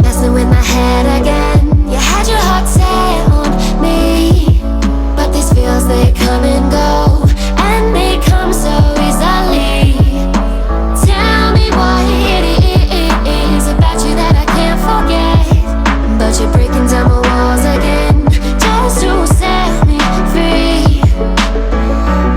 Messing with my head again. You had your heart set on me, but these feels, they come and go, and they come so easily. Tell me what it is about you that I can't forget, but you're breaking down my walls again, just to set me free.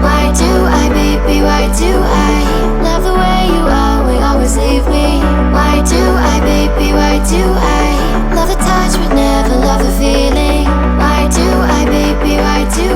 Why do I, baby, why do I love the way you are, we always leave me? Why do I, baby, why do I love the touch but never love the feeling? Why do I, baby, why do